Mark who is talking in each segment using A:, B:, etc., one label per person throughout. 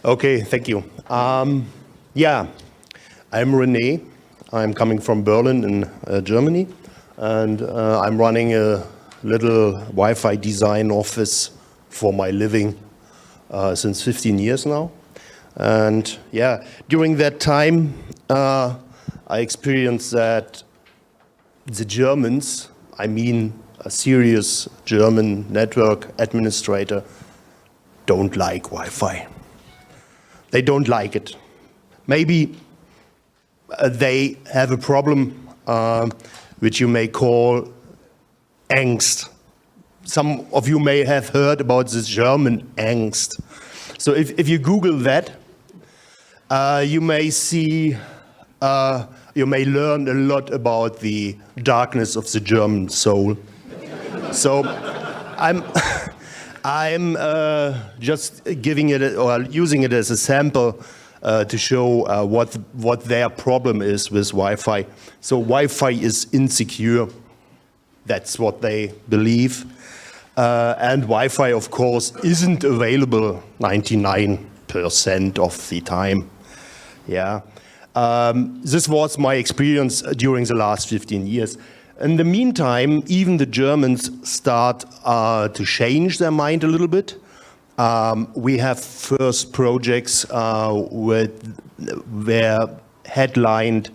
A: Okay, thank you. Yeah, I'm Rene. I'm coming from Berlin in Germany, and I'm running a little Wi-Fi design office for my living since 15 years now. And yeah, during that time, I experienced that the Germans, I mean a serious German network administrator, don't like Wi-Fi. They don't like it. Maybe they have a problem which you may call angst. Some of you may have heard about this German angst. So if you Google that, you may see, you may learn a lot about the darkness of the German soul. So I'm just giving it or using it as a sample to show what their problem is with Wi-Fi. So Wi-Fi is insecure. That's what they believe. And Wi-Fi, of course, isn't available 99% of the time. Yeah. This was my experience during the last 15 years. In the meantime, even the Germans start to change their mind a little bit. We have first projects were headlined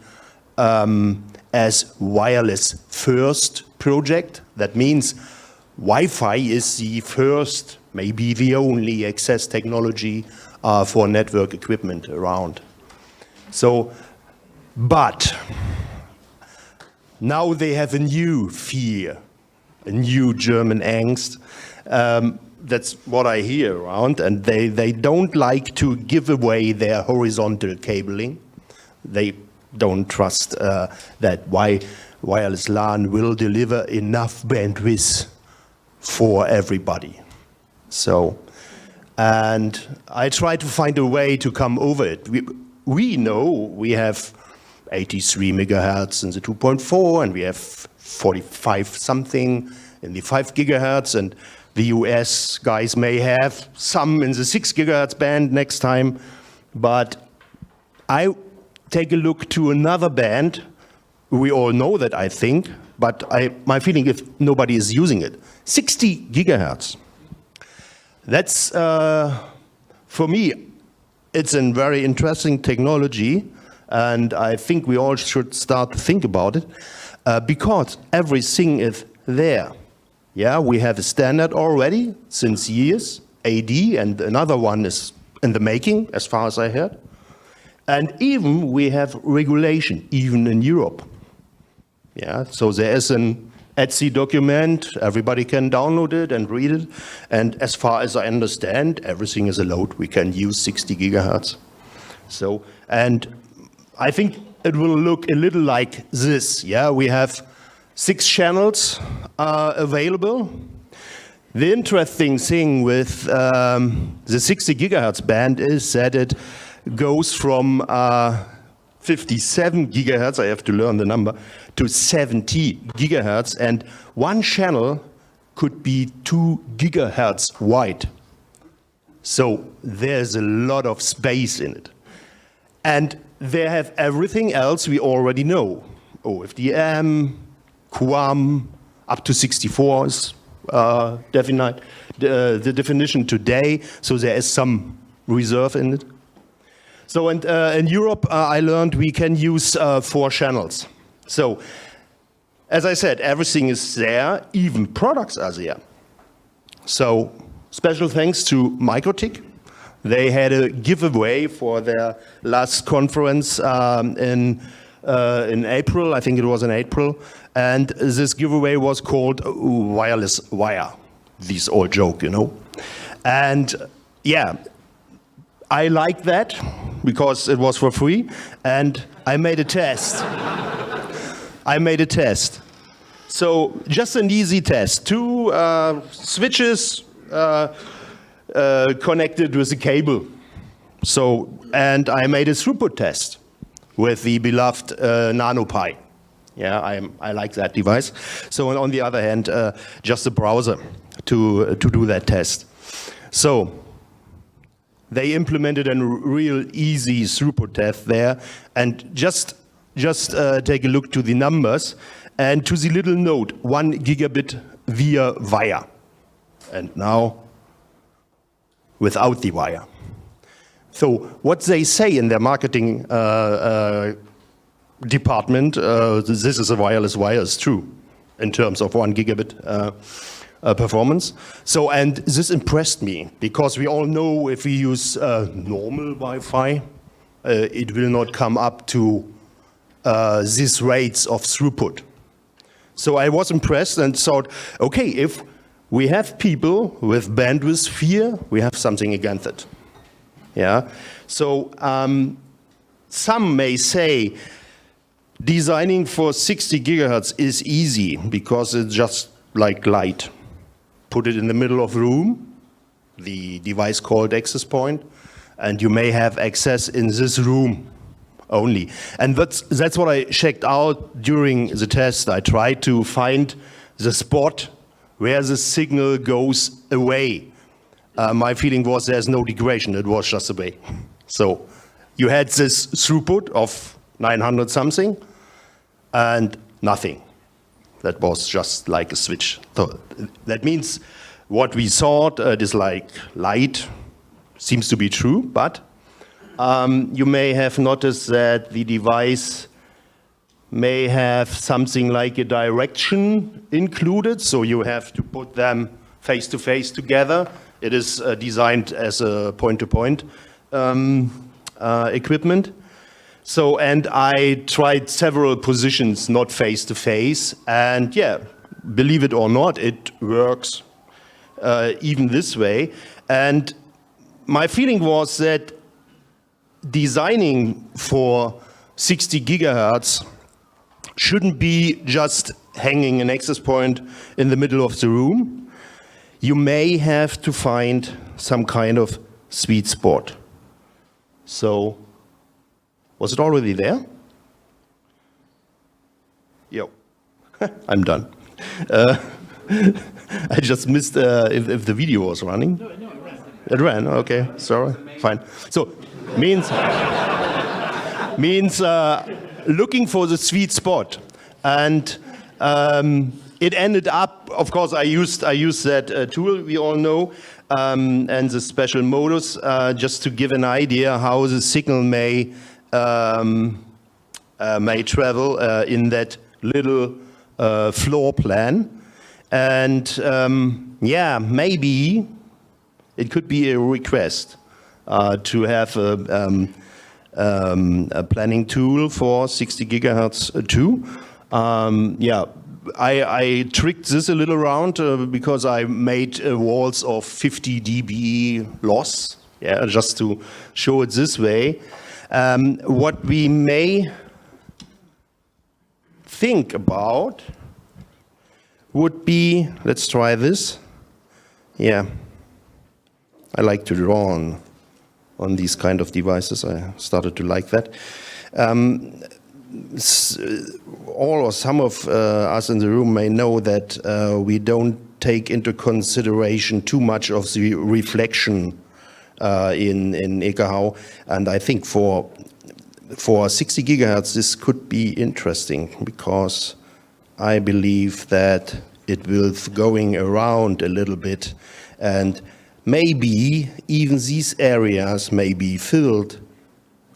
A: as wireless first project. That means Wi-Fi is the first, maybe the only access technology for network equipment around. So, but now they have a new fear, a new German angst. That's what I hear around, and they don't like to give away their horizontal cabling. They don't trust that wireless LAN will deliver enough bandwidth for everybody. So, and I try to find a way to come over it. We know we have 83 megahertz in the 2.4, and we have 45 something in the 5 gigahertz, and the US guys may have some in the 6 gigahertz band next time. But I take a look to another band. We all know that, I think, but my feeling, if nobody is using it, 60 gigahertz. That's, for me, it's a very interesting technology, and I think we all should start to think about it, because everything is there. Yeah, we have a standard already since years, AD, and another one is in the making, as far as I heard. And even we have regulation, even in Europe. Yeah, so there is an ETSI document, everybody can download it and read it. And as far as I understand, everything is allowed. We can use 60 gigahertz. So, and I think it will look a little like this. Yeah, we have 6 channels available. The interesting thing with the 60 gigahertz band is that it goes from 57 gigahertz, I have to learn the number, to 70 gigahertz, and one channel could be 2 gigahertz wide. So there's a lot of space in it. And they have everything else we already know. OFDM, QAM, up to 64 is definite, the definition today, so there is some reserve in it. So in Europe, I learned we can use 4 channels. So, as I said, everything is there, even products are there. So, special thanks to MikroTik. They had a giveaway for their last conference in April, I think it was in April, and this giveaway was called Wireless Wire. This old joke, you know. And yeah, I like that because it was for free, and I made a test. So just an easy test. 2 switches connected with a cable. So, and I made a throughput test with the beloved NanoPi. Yeah, I like that device. So on the other hand, just a browser to do that test. So they implemented a real easy throughput test there, and just take a look to the numbers and to the little note, 1 gigabit via wire. And now, without the wire. So what they say in their marketing department, this is a wireless wire, is true in terms of 1 gigabit performance. So, and this impressed me, because we all know if we use normal Wi-Fi, it will not come up to these rates of throughput. So I was impressed and thought, okay, if we have people with bandwidth fear, we have something against it. Yeah. So some may say designing for 60 gigahertz is easy because it's just like light. Put it in the middle of the room, the device called access point, and you may have access in this room only. And that's what I checked out during the test. I tried to find the spot where the signal goes away. My feeling was there's no degradation, it was just away. So you had this throughput of 900 something and nothing. That was just like a switch. So that means what we thought is like light seems to be true, but you may have noticed that the device may have something like a direction included, so you have to put them face to face together. It is designed as a point-to-point equipment. So, and I tried several positions, not face to face, and yeah, believe it or not, it works even this way. And my feeling was that designing for 60 gigahertz shouldn't be just hanging an access point in the middle of the room. You may have to find some kind of sweet spot. So, was it already there? Yo, I'm done. I just missed if the video was running. No, it ran. It ran, okay, sorry, fine. So, means looking for the sweet spot. And it ended up, of course, I used that tool we all know, and the special modus, just to give an idea how the signal may travel in that little floor plan. And yeah, maybe it could be a request to have a planning tool for 60 gigahertz too. Yeah, I tricked this a little around because I made walls of 50 dB loss, yeah, just to show it this way. What we may think about would be, let's try this. Yeah, I like to draw on these kind of devices. I started to like that. All or some of us in the room may know that we don't take into consideration too much of the reflection in EKH, and I think for 60 gigahertz this could be interesting, because I believe that it will going around a little bit, and maybe even these areas may be filled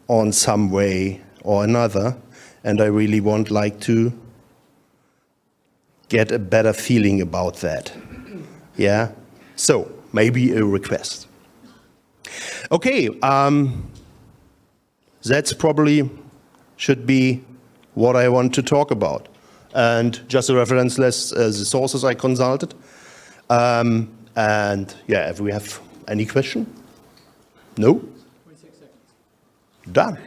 A: on some way or another, and I really want to get a better feeling about that. Yeah, so maybe a request. Okay, that's probably should be what I want to talk about. And just a reference list, the sources I consulted. And yeah, if we have any question? No? 26 seconds. Done.